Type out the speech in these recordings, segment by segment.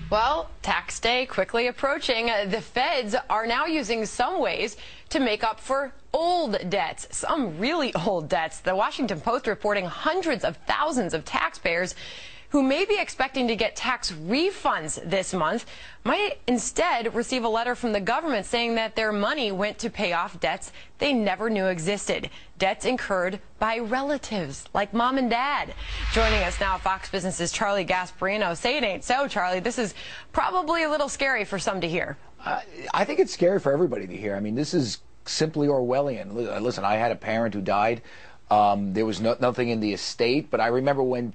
Well, tax day quickly approaching. The feds are now using some ways to make up for old debts, some really old debts. The Washington Post reporting hundreds of thousands of taxpayers who may be expecting to get tax refunds this month might instead receive a letter from the government saying that their money went to pay off debts they never knew existed, debts incurred by relatives like mom and dad. Joining us now, Fox Business's Charlie Gasparino. Say it ain't so, Charlie. This is probably a little scary for some to hear. I think it's scary for everybody to hear. I mean, this is simply Orwellian. Listen, I had a parent who died. There was nothing in the estate, but I remember when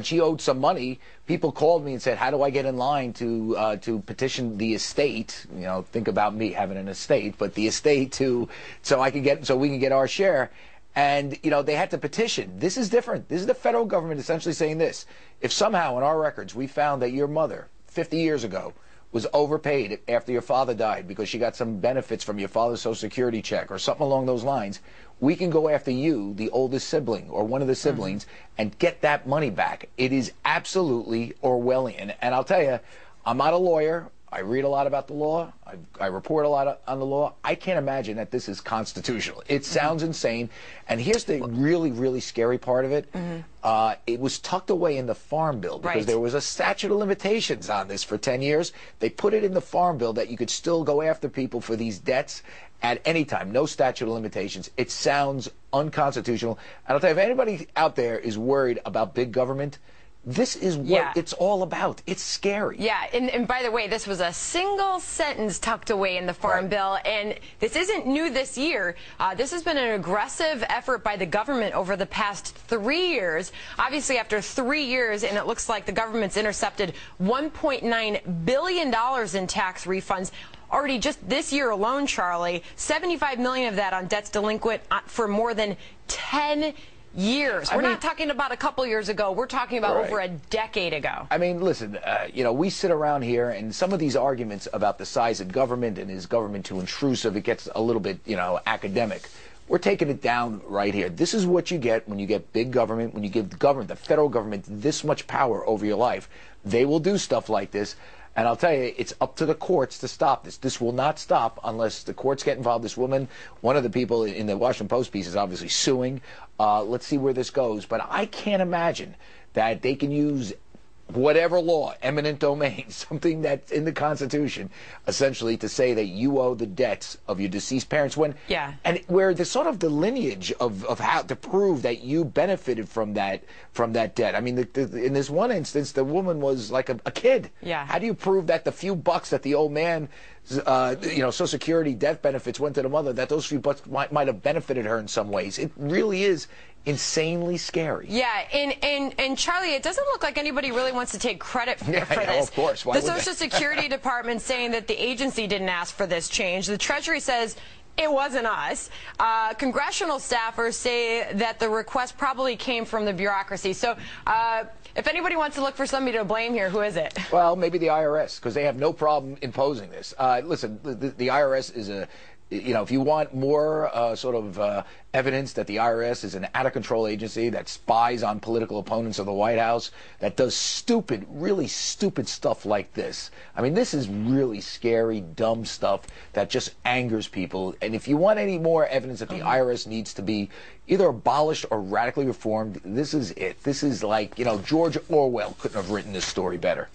she owed some money, people called me and said, "How do I get in line to petition the estate?" You know, think about me having an estate, but the estate so we can get our share. And you know, they had to petition. This is different. This is the federal government essentially saying this: if somehow in our records we found that your mother 50 years ago was overpaid after your father died because she got some benefits from your father's Social Security check or something along those lines, we can go after you, the oldest sibling or one of the siblings, and get that money back. It is absolutely Orwellian. And I'll tell you, I'm not a lawyer. I read a lot about the law. I report a lot on the law. I can't imagine that this is constitutional. It sounds insane. And here's the really, really scary part of it. It was tucked away in the Farm Bill because there was a statute of limitations on this for 10 years. They put it in the Farm Bill that you could still go after people for these debts at any time. No statute of limitations. It sounds unconstitutional. And I'll tell you, if anybody out there is worried about big government, this is what it's all about. It's scary. Yeah, and by the way, this was a single sentence tucked away in the Farm Bill, and this isn't new this year. This has been an aggressive effort by the government over the past 3 years. Obviously, after 3 years, and it looks like the government's intercepted $1.9 billion in tax refunds. Already just this year alone, Charlie, $75 million of that on debts delinquent for more than 10 years. We're not talking about a couple years ago. We're talking about over a decade ago. I mean, listen, you know, we sit around here and some of these arguments about the size of government and is government too intrusive, it gets a little bit, you know, academic. We're taking it down right here. This is what you get when you get big government, when you give the government, the federal government, this much power over your life. They will do stuff like this. And I'll tell you, it's up to the courts to stop this. This will not stop unless the courts get involved. This woman, one of the people in the Washington Post piece, is obviously suing. Let's see where this goes. But I can't imagine that they can use whatever law, eminent domain, something that's in the Constitution, essentially to say that you owe the debts of your deceased parents and where the sort of the lineage of how to prove that you benefited from that debt. I mean, in this one instance, the woman was like a kid. How do you prove that the few bucks that the old man, you know, Social Security death benefits went to the mother, that those few bucks might have benefited her in some ways? It really is insanely scary. Yeah, and Charlie, it doesn't look like anybody really wants to take credit for this. Of course. Why the Social Security Department saying that the agency didn't ask for this change. The Treasury says it wasn't us. Congressional staffers say that the request probably came from the bureaucracy. So if anybody wants to look for somebody to blame here, who is it? Well, maybe the IRS, because they have no problem imposing this. Listen, the IRS is a, you know, if you want more evidence that the IRS is an out-of-control agency that spies on political opponents of the White House, that does stupid, really stupid stuff like this. I mean, this is really scary, dumb stuff that just angers people. And if you want any more evidence that the IRS needs to be either abolished or radically reformed, this is it. This is like, you know, George Orwell couldn't have written this story better.